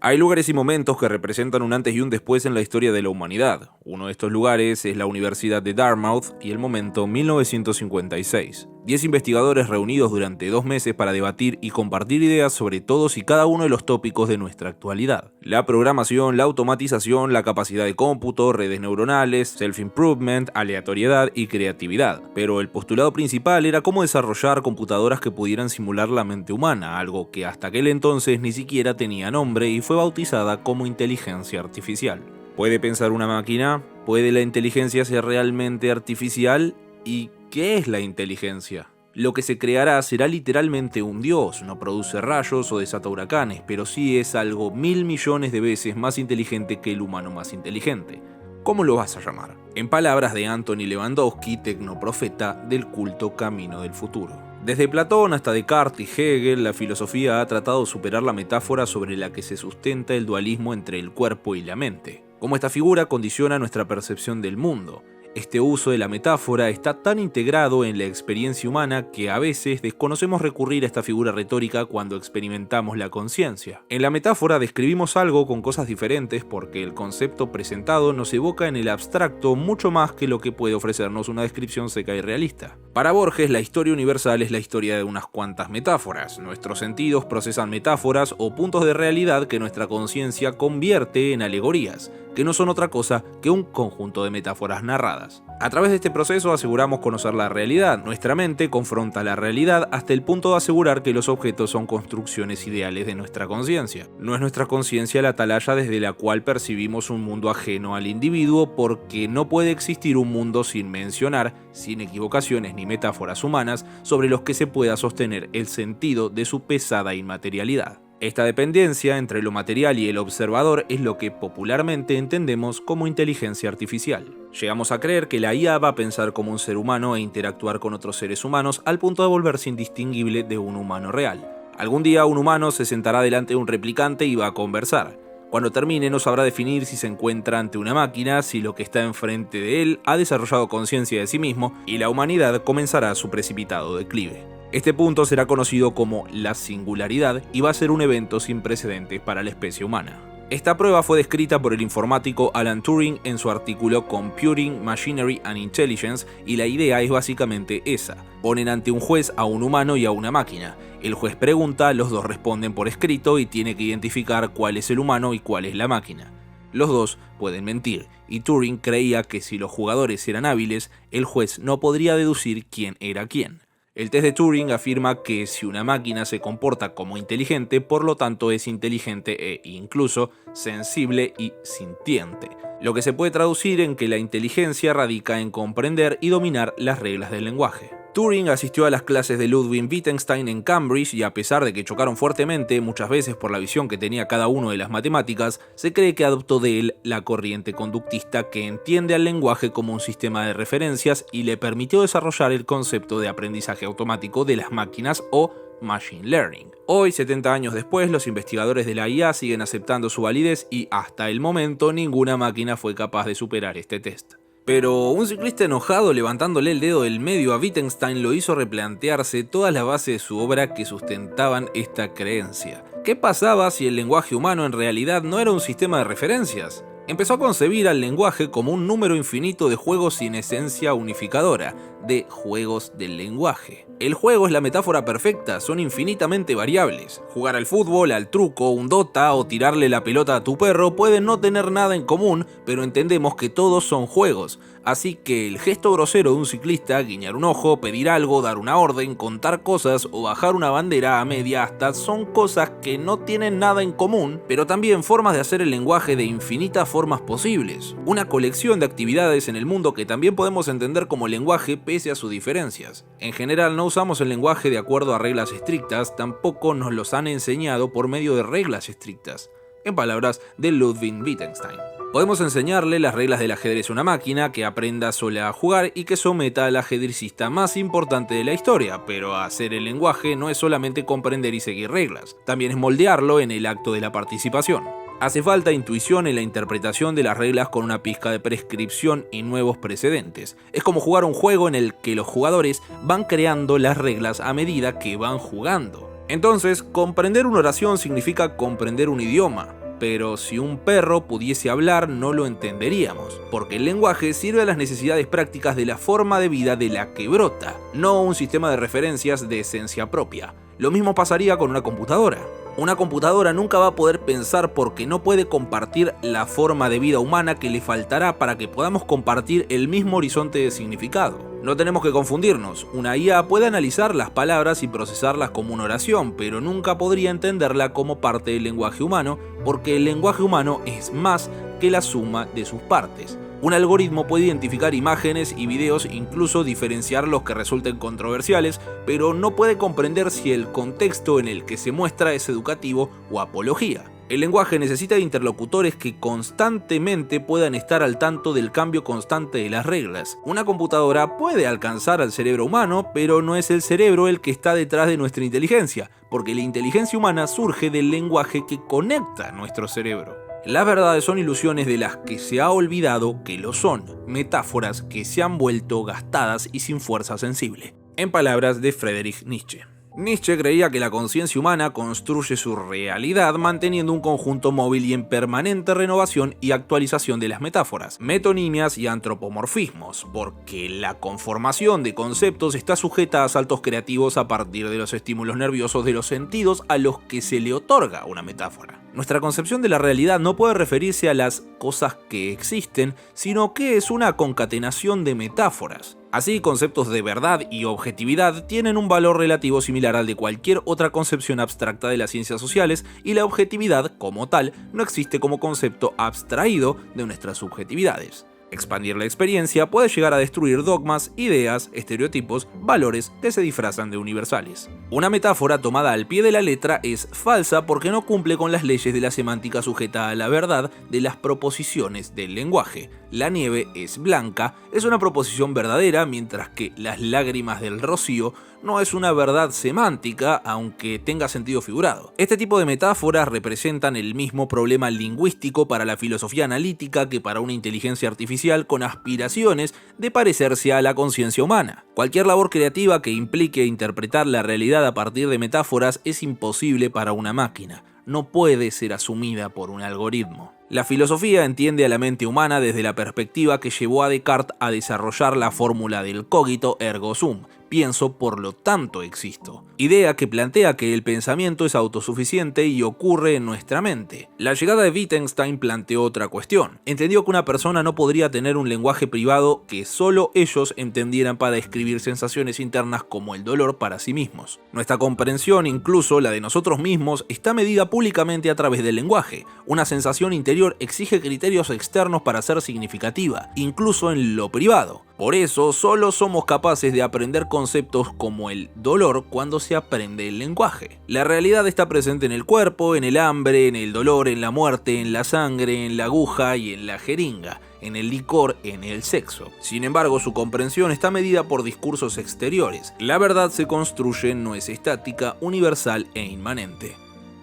Hay lugares y momentos que representan un antes y un después en la historia de la humanidad. Uno de estos lugares es la Universidad de Dartmouth y el momento 1956. 10 investigadores reunidos durante 2 meses para debatir y compartir ideas sobre todos y cada uno de los tópicos de nuestra actualidad. La programación, la automatización, la capacidad de cómputo, redes neuronales, self-improvement, aleatoriedad y creatividad. Pero el postulado principal era cómo desarrollar computadoras que pudieran simular la mente humana, algo que hasta aquel entonces ni siquiera tenía nombre y fue bautizada como inteligencia artificial. ¿Puede pensar una máquina? ¿Puede la inteligencia ser realmente artificial? ¿Y qué es la inteligencia? Lo que se creará será literalmente un dios, no produce rayos o desata huracanes, pero sí es algo 1000 millones de veces más inteligente que el humano más inteligente. ¿Cómo lo vas a llamar? En palabras de Anthony Lewandowski, tecnoprofeta del culto Camino del Futuro. Desde Platón hasta Descartes y Hegel, la filosofía ha tratado de superar la metáfora sobre la que se sustenta el dualismo entre el cuerpo y la mente. Cómo esta figura condiciona nuestra percepción del mundo. Este uso de la metáfora está tan integrado en la experiencia humana que a veces desconocemos recurrir a esta figura retórica cuando experimentamos la conciencia. En la metáfora describimos algo con cosas diferentes porque el concepto presentado nos evoca en el abstracto mucho más que lo que puede ofrecernos una descripción seca y realista. Para Borges, la historia universal es la historia de unas cuantas metáforas. Nuestros sentidos procesan metáforas o puntos de realidad que nuestra conciencia convierte en alegorías, que no son otra cosa que un conjunto de metáforas narradas. A través de este proceso aseguramos conocer la realidad. Nuestra mente confronta la realidad hasta el punto de asegurar que los objetos son construcciones ideales de nuestra conciencia. No es nuestra conciencia la atalaya desde la cual percibimos un mundo ajeno al individuo, porque no puede existir un mundo sin mencionar, sin equivocaciones ni metáforas humanas, sobre los que se pueda sostener el sentido de su pesada inmaterialidad. Esta dependencia entre lo material y el observador es lo que popularmente entendemos como inteligencia artificial. Llegamos a creer que la IA va a pensar como un ser humano e interactuar con otros seres humanos al punto de volverse indistinguible de un humano real. Algún día un humano se sentará delante de un replicante y va a conversar. Cuando termine no sabrá definir si se encuentra ante una máquina, si lo que está enfrente de él ha desarrollado conciencia de sí mismo, y la humanidad comenzará su precipitado declive. Este punto será conocido como la singularidad y va a ser un evento sin precedentes para la especie humana. Esta prueba fue descrita por el informático Alan Turing en su artículo Computing, Machinery and Intelligence, y la idea es básicamente esa. Ponen ante un juez a un humano y a una máquina. El juez pregunta, los dos responden por escrito y tiene que identificar cuál es el humano y cuál es la máquina. Los dos pueden mentir, y Turing creía que si los jugadores eran hábiles, el juez no podría deducir quién era quién. El test de Turing afirma que si una máquina se comporta como inteligente, por lo tanto es inteligente e incluso sensible y sintiente, lo que se puede traducir en que la inteligencia radica en comprender y dominar las reglas del lenguaje. Turing asistió a las clases de Ludwig Wittgenstein en Cambridge y, a pesar de que chocaron fuertemente muchas veces por la visión que tenía cada uno de las matemáticas, se cree que adoptó de él la corriente conductista que entiende al lenguaje como un sistema de referencias y le permitió desarrollar el concepto de aprendizaje automático de las máquinas o Machine Learning. Hoy, 70 años después, los investigadores de la IA siguen aceptando su validez y, hasta el momento, ninguna máquina fue capaz de superar este test. Pero un ciclista enojado levantándole el dedo del medio a Wittgenstein lo hizo replantearse todas las bases de su obra que sustentaban esta creencia. ¿Qué pasaba si el lenguaje humano en realidad no era un sistema de referencias? Empezó a concebir al lenguaje como un número infinito de juegos sin esencia unificadora, de juegos del lenguaje. El juego es la metáfora perfecta, son infinitamente variables. Jugar al fútbol, al truco, un Dota o tirarle la pelota a tu perro pueden no tener nada en común, pero entendemos que todos son juegos. Así que el gesto grosero de un ciclista, guiñar un ojo, pedir algo, dar una orden, contar cosas o bajar una bandera a media asta son cosas que no tienen nada en común, pero también formas de hacer el lenguaje de infinitas formas posibles. Una colección de actividades en el mundo que también podemos entender como lenguaje pese a sus diferencias. En general no usamos el lenguaje de acuerdo a reglas estrictas, tampoco nos los han enseñado por medio de reglas estrictas. En palabras de Ludwig Wittgenstein. Podemos enseñarle las reglas del ajedrez a una máquina que aprenda sola a jugar y que someta al ajedrecista más importante de la historia, pero hacer el lenguaje no es solamente comprender y seguir reglas, también es moldearlo en el acto de la participación. Hace falta intuición en la interpretación de las reglas con una pizca de prescripción y nuevos precedentes. Es como jugar un juego en el que los jugadores van creando las reglas a medida que van jugando. Entonces, comprender una oración significa comprender un idioma. pero si un perro pudiese hablar no lo entenderíamos, porque el lenguaje sirve a las necesidades prácticas de la forma de vida de la que brota, no un sistema de referencias de esencia propia. Lo mismo pasaría con una computadora. Una computadora nunca va a poder pensar porque no puede compartir la forma de vida humana que le faltará para que podamos compartir el mismo horizonte de significado. No tenemos que confundirnos, una IA puede analizar las palabras y procesarlas como una oración, pero nunca podría entenderla como parte del lenguaje humano, porque el lenguaje humano es más que la suma de sus partes. Un algoritmo puede identificar imágenes y videos, incluso diferenciar los que resulten controversiales, pero no puede comprender si el contexto en el que se muestra es educativo o apología. El lenguaje necesita de interlocutores que constantemente puedan estar al tanto del cambio constante de las reglas. Una computadora puede alcanzar al cerebro humano, pero no es el cerebro el que está detrás de nuestra inteligencia, porque la inteligencia humana surge del lenguaje que conecta nuestro cerebro. Las verdades son ilusiones de las que se ha olvidado que lo son, metáforas que se han vuelto gastadas y sin fuerza sensible. En palabras de Friedrich Nietzsche. Nietzsche creía que la conciencia humana construye su realidad manteniendo un conjunto móvil y en permanente renovación y actualización de las metáforas, metonimias y antropomorfismos, porque la conformación de conceptos está sujeta a saltos creativos a partir de los estímulos nerviosos de los sentidos a los que se le otorga una metáfora. Nuestra concepción de la realidad no puede referirse a las cosas que existen, sino que es una concatenación de metáforas. Así, conceptos de verdad y objetividad tienen un valor relativo similar al de cualquier otra concepción abstracta de las ciencias sociales, y la objetividad, como tal, no existe como concepto abstraído de nuestras subjetividades. Expandir la experiencia puede llegar a destruir dogmas, ideas, estereotipos, valores que se disfrazan de universales. Una metáfora tomada al pie de la letra es falsa porque no cumple con las leyes de la semántica sujeta a la verdad de las proposiciones del lenguaje. La nieve es blanca es una proposición verdadera, mientras que las lágrimas del rocío no es una verdad semántica, aunque tenga sentido figurado. Este tipo de metáforas representan el mismo problema lingüístico para la filosofía analítica que para una inteligencia artificial con aspiraciones de parecerse a la conciencia humana. Cualquier labor creativa que implique interpretar la realidad a partir de metáforas es imposible para una máquina. No puede ser asumida por un algoritmo. La filosofía entiende a la mente humana desde la perspectiva que llevó a Descartes a desarrollar la fórmula del cogito ergo sum, pienso por lo tanto existo, idea que plantea que el pensamiento es autosuficiente y ocurre en nuestra mente. La llegada de Wittgenstein planteó otra cuestión. Entendió que una persona no podría tener un lenguaje privado que solo ellos entendieran para describir sensaciones internas como el dolor para sí mismos. Nuestra comprensión, incluso la de nosotros mismos, está medida públicamente a través del lenguaje. Una sensación interior exige criterios externos para ser significativa, incluso en lo privado. Por eso, solo somos capaces de aprender conceptos como el dolor cuando se aprende el lenguaje. La realidad está presente en el cuerpo, en el hambre, en el dolor, en la muerte, en la sangre, en la aguja y en la jeringa, en el licor, en el sexo. Sin embargo, su comprensión está medida por discursos exteriores. La verdad se construye, no es estática, universal e inmanente.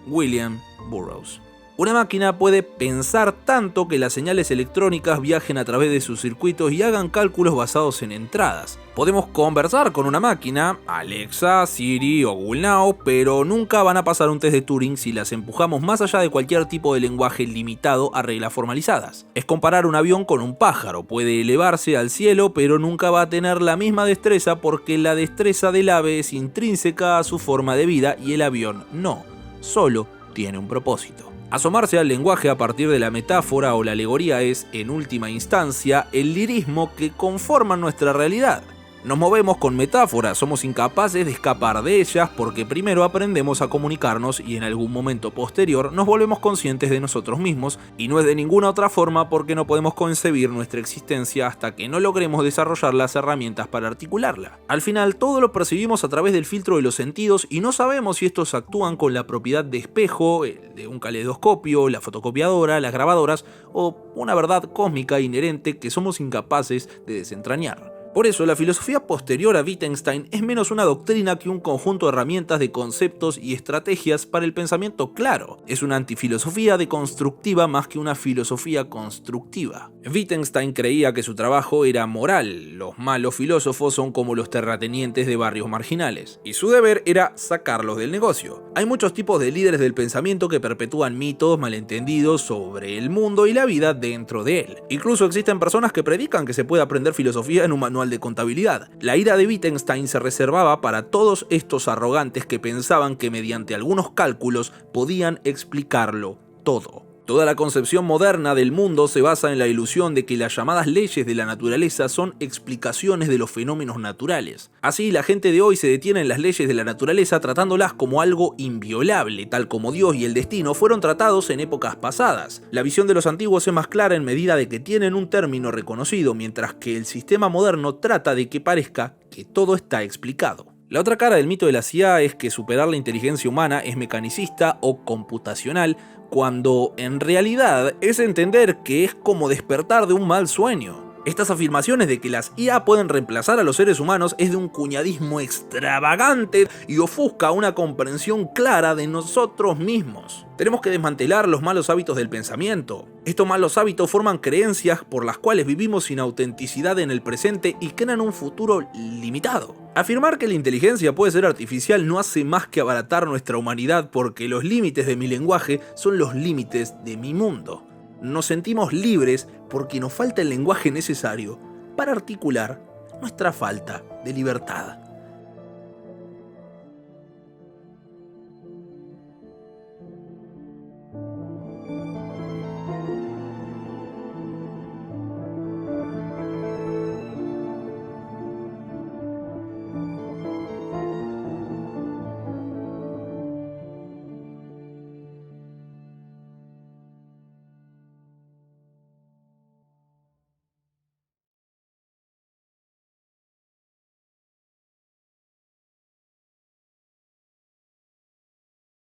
William Burroughs. Una máquina puede pensar tanto que las señales electrónicas viajen a través de sus circuitos y hagan cálculos basados en entradas. Podemos conversar con una máquina, Alexa, Siri o Google Now, pero nunca van a pasar un test de Turing si las empujamos más allá de cualquier tipo de lenguaje limitado a reglas formalizadas. Es comparar un avión con un pájaro, puede elevarse al cielo, pero nunca va a tener la misma destreza porque la destreza del ave es intrínseca a su forma de vida y el avión no, solo tiene un propósito. Asomarse al lenguaje a partir de la metáfora o la alegoría es, en última instancia, el lirismo que conforma nuestra realidad. Nos movemos con metáforas, somos incapaces de escapar de ellas porque primero aprendemos a comunicarnos y en algún momento posterior nos volvemos conscientes de nosotros mismos, y no es de ninguna otra forma porque no podemos concebir nuestra existencia hasta que no logremos desarrollar las herramientas para articularla. Al final todo lo percibimos a través del filtro de los sentidos y no sabemos si estos actúan con la propiedad de espejo, de un caleidoscopio, la fotocopiadora, las grabadoras o una verdad cósmica inherente que somos incapaces de desentrañar. Por eso, la filosofía posterior a Wittgenstein es menos una doctrina que un conjunto de herramientas de conceptos y estrategias para el pensamiento claro. Es una antifilosofía deconstructiva más que una filosofía constructiva. Wittgenstein creía que su trabajo era moral, los malos filósofos son como los terratenientes de barrios marginales, y su deber era sacarlos del negocio. Hay muchos tipos de líderes del pensamiento que perpetúan mitos malentendidos sobre el mundo y la vida dentro de él. Incluso existen personas que predican que se puede aprender filosofía en un manual de contabilidad. La ira de Wittgenstein se reservaba para todos estos arrogantes que pensaban que mediante algunos cálculos podían explicarlo todo. Toda la concepción moderna del mundo se basa en la ilusión de que las llamadas leyes de la naturaleza son explicaciones de los fenómenos naturales. Así, la gente de hoy se detiene en las leyes de la naturaleza tratándolas como algo inviolable, tal como Dios y el destino fueron tratados en épocas pasadas. La visión de los antiguos es más clara en medida de que tienen un término reconocido, mientras que el sistema moderno trata de que parezca que todo está explicado. La otra cara del mito de la CIA es que superar la inteligencia humana es mecanicista o computacional, cuando en realidad es entender que es como despertar de un mal sueño. Estas afirmaciones de que las IA pueden reemplazar a los seres humanos es de un cuñadismo extravagante y ofusca una comprensión clara de nosotros mismos. Tenemos que desmantelar los malos hábitos del pensamiento. Estos malos hábitos forman creencias por las cuales vivimos sin autenticidad en el presente y crean un futuro limitado. Afirmar que la inteligencia puede ser artificial no hace más que abaratar nuestra humanidad porque los límites de mi lenguaje son los límites de mi mundo. Nos sentimos libres porque nos falta el lenguaje necesario para articular nuestra falta de libertad.